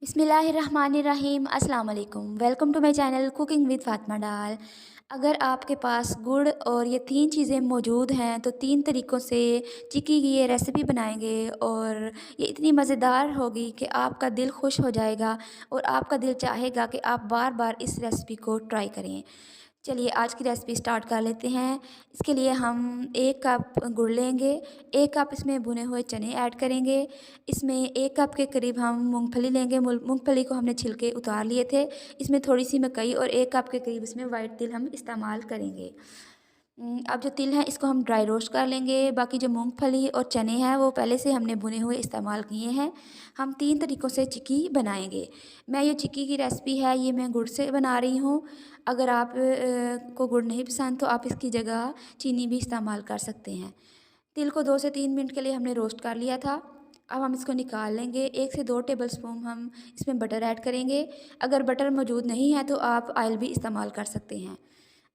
बिस्मिल्लाहिर्रहमानिर्रहीम अस्सलाम वालेकुम। Welcome to my channel cooking with Fatima डाल। अगर आपके पास गुड़ और ये 3 चीज़ें मौजूद हैं तो 3 तरीक़ों से चिक्की की ये रेसिपी बनाएंगे और ये इतनी मज़ेदार होगी कि आपका दिल खुश हो जाएगा और आपका दिल चाहेगा कि आप बार-बार इस रेसिपी को ट्राई करें। चलिए आज की रेसिपी स्टार्ट कर लेते हैं। इसके लिए हम 1 कप गुड़ लेंगे, 1 कप इसमें भुने हुए चने ऐड करेंगे, इसमें 1 कप के करीब हम मूंगफली लेंगे। मूंगफली को हमने छिलके उतार लिए थे। इसमें थोड़ी सी मकई और 1 कप के करीब इसमें वाइट तिल हम इस्तेमाल करेंगे। अब जो तिल हैं इसको हम ड्राई रोस्ट कर लेंगे। बाकी जो मूंगफली और चने हैं वो पहले से हमने भुने हुए इस्तेमाल किए हैं। हम 3 तरीक़ों से चिक्की बनाएंगे। मैं ये चिक्की की रेसिपी है ये मैं गुड़ से बना रही हूँ। अगर आप को गुड़ नहीं पसंद तो आप इसकी जगह चीनी भी इस्तेमाल कर सकते हैं। तिल को 2 से 3 मिनट के लिए हमने रोस्ट कर लिया था। अब हम इसको निकाल लेंगे। 1 से 2 टेबलस्पून हम इसमें बटर ऐड करेंगे। अगर बटर मौजूद नहीं है तो आप ऑयल भी इस्तेमाल कर सकते हैं।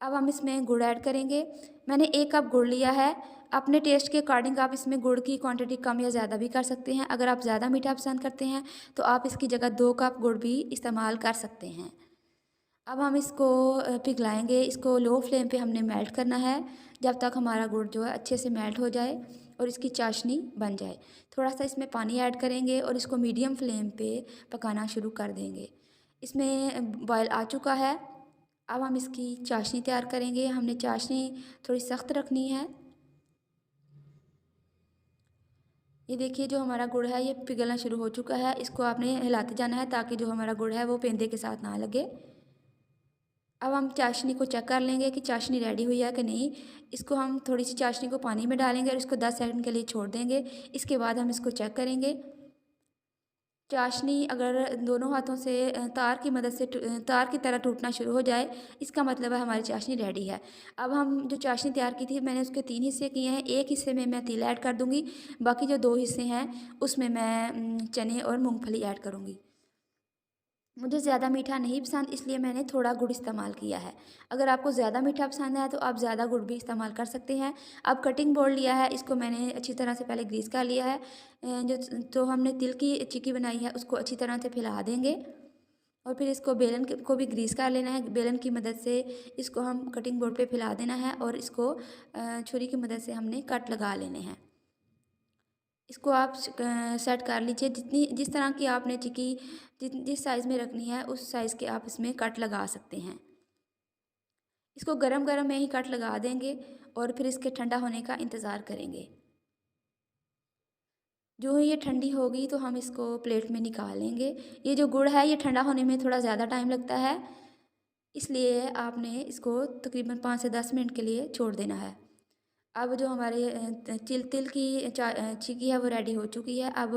अब हम इसमें गुड़ ऐड करेंगे। मैंने 1 कप गुड़ लिया है। अपने टेस्ट के अकॉर्डिंग आप इसमें गुड़ की क्वांटिटी कम या ज़्यादा भी कर सकते हैं। अगर आप ज़्यादा मीठा पसंद करते हैं तो आप इसकी जगह 2 कप गुड़ भी इस्तेमाल कर सकते हैं। अब हम इसको पिघलाएंगे। इसको लो फ्लेम पे हमने मेल्ट करना है जब तक हमारा गुड़ जो है अच्छे से मेल्ट हो जाए और इसकी चाशनी बन जाए। थोड़ा सा इसमें पानी ऐड करेंगे और इसको मीडियम फ्लेम पे पकाना शुरू कर देंगे। इसमें बॉयल आ चुका है। अब हम इसकी चाशनी तैयार करेंगे। हमने चाशनी थोड़ी सख्त रखनी है। ये देखिए जो हमारा गुड़ है ये पिघलना शुरू हो चुका है। इसको आपने हिलाते जाना है ताकि जो हमारा गुड़ है वो पेंदे के साथ ना लगे। अब हम चाशनी को चेक कर लेंगे कि चाशनी रेडी हुई है कि नहीं। इसको हम थोड़ी सी चाशनी को पानी में डालेंगे और इसको 10 सेकंड के लिए छोड़ देंगे। इसके बाद हम इसको चेक करेंगे। चाशनी अगर दोनों हाथों से तार की मदद से तार की तरह टूटना शुरू हो जाए इसका मतलब है हमारी चाशनी रेडी है। अब हम जो चाशनी तैयार की थी मैंने उसके 3 हिस्से किए हैं। एक हिस्से में मैं तिल ऐड कर दूँगी। बाकी जो 2 हिस्से हैं उसमें मैं चने और मूँगफली ऐड करूँगी। मुझे ज़्यादा मीठा नहीं पसंद इसलिए मैंने थोड़ा गुड़ इस्तेमाल किया है। अगर आपको ज़्यादा मीठा पसंद है तो आप ज़्यादा गुड़ भी इस्तेमाल कर सकते हैं। अब कटिंग बोर्ड लिया है इसको मैंने अच्छी तरह से पहले ग्रीस कर लिया है। जो हमने तिल की चिक्की बनाई है उसको अच्छी तरह से फैला देंगे और फिर इसको बेलन को भी ग्रीस कर लेना है। बेलन की मदद से इसको हम कटिंग बोर्ड पे फैला देना है और इसको छुरी की मदद से हमने कट लगा लेने हैं। इसको आप सेट कर लीजिए जिस तरह की आपने चिक्की जिस साइज़ में रखनी है उस साइज़ के आप इसमें कट लगा सकते हैं। इसको गरम-गरम में ही कट लगा देंगे और फिर इसके ठंडा होने का इंतज़ार करेंगे। जो ही ये ठंडी होगी तो हम इसको प्लेट में निकालेंगे। ये जो गुड़ है ये ठंडा होने में थोड़ा ज़्यादा टाइम लगता है इसलिए आपने इसको तकरीबन 5 से 10 मिनट के लिए छोड़ देना है। अब जो हमारे तिल की चिक्की है वो रेडी हो चुकी है। अब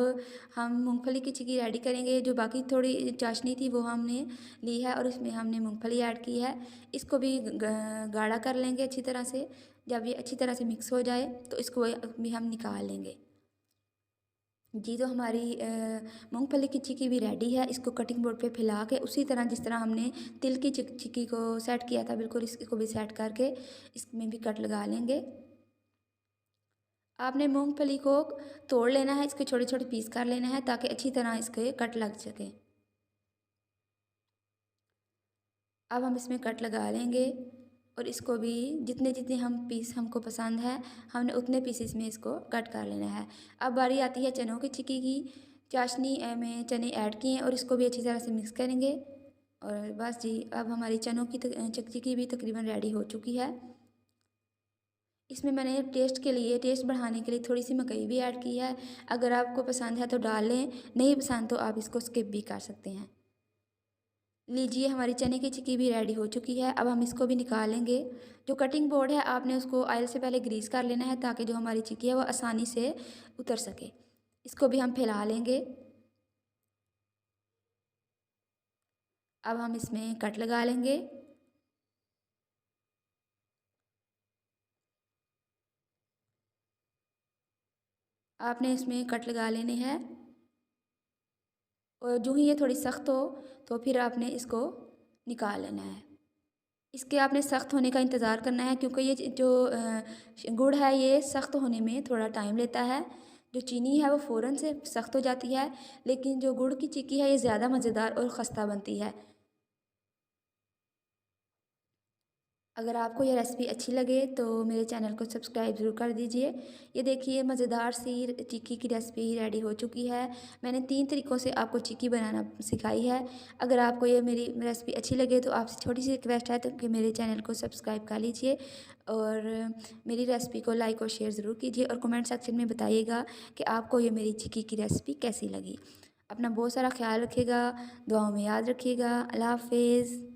हम मूंगफली की चिक्की रेडी करेंगे। जो बाकी थोड़ी चाशनी थी वो हमने ली है और इसमें हमने मूंगफली ऐड की है। इसको भी गाढ़ा कर लेंगे अच्छी तरह से। जब ये अच्छी तरह से मिक्स हो जाए तो इसको भी हम निकाल लेंगे। जी तो हमारी मूंगफली की चिक्की भी रेडी है। इसको कटिंग बोर्ड पे फैला के उसी तरह जिस तरह हमने तिल की चिक्की को सेट किया था बिल्कुल इसको भी सेट करके इसमें भी कट लगा लेंगे। आपने मूंगफली को तोड़ लेना है। इसके छोटे-छोटे पीस कर लेना है ताकि अच्छी तरह इसके कट लग सकें। अब हम इसमें कट लगा लेंगे और इसको भी जितने-जितने हम पीस हमको पसंद है हमने उतने पीसेस में इसको कट कर लेना है। अब बारी आती है चनों की चिक्की की। चाशनी में चने ऐड किए और इसको भी अच्छी तरह से मिक्स करेंगे और बस जी अब हमारी चनों की चिक्की भी तकरीबन रेडी हो चुकी है। इसमें मैंने टेस्ट बढ़ाने के लिए थोड़ी सी मकई भी ऐड की है। अगर आपको पसंद है तो डाल लें, नहीं पसंद तो आप इसको स्किप भी कर सकते हैं। लीजिए हमारी चने की चिक्की भी रेडी हो चुकी है। अब हम इसको भी निकालेंगे। जो कटिंग बोर्ड है आपने उसको ऑयल से पहले ग्रीस कर लेना है ताकि जो हमारी चिक्की है वो आसानी से उतर सके। इसको भी हम फैला लेंगे। अब हम इसमें कट लगा लेंगे। आपने इसमें कट लगा लेने हैं और जो ही ये थोड़ी सख्त हो तो फिर आपने इसको निकाल लेना है। इसके आपने सख्त होने का इंतज़ार करना है क्योंकि ये जो गुड़ है ये सख्त होने में थोड़ा टाइम लेता है। जो चीनी है वो फ़ौरन से सख्त हो जाती है, लेकिन जो गुड़ की चिक्की है ये ज़्यादा मज़ेदार और ख़स्ता बनती है। अगर आपको ये रेसिपी अच्छी लगे तो मेरे चैनल को सब्सक्राइब ज़रूर कर दीजिए। ये देखिए मज़ेदार सी चिक्की की रेसिपी रेडी हो चुकी है। मैंने 3 तरीक़ों से आपको चिक्की बनाना सिखाई है। अगर आपको ये मेरी रेसिपी अच्छी लगे तो आपसे छोटी-सी रिक्वेस्ट है तो कि मेरे चैनल को सब्सक्राइब कर लीजिए और मेरी रेसिपी को लाइक और शेयर ज़रूर कीजिए और कमेंट सेक्शन में बताइएगा कि आपको ये मेरी चिक्की की रेसिपी कैसी लगी। अपना बहुत सारा ख़्याल रखिएगा, दुआओं में याद रखिएगा। अल्लाह हाफ़िज़।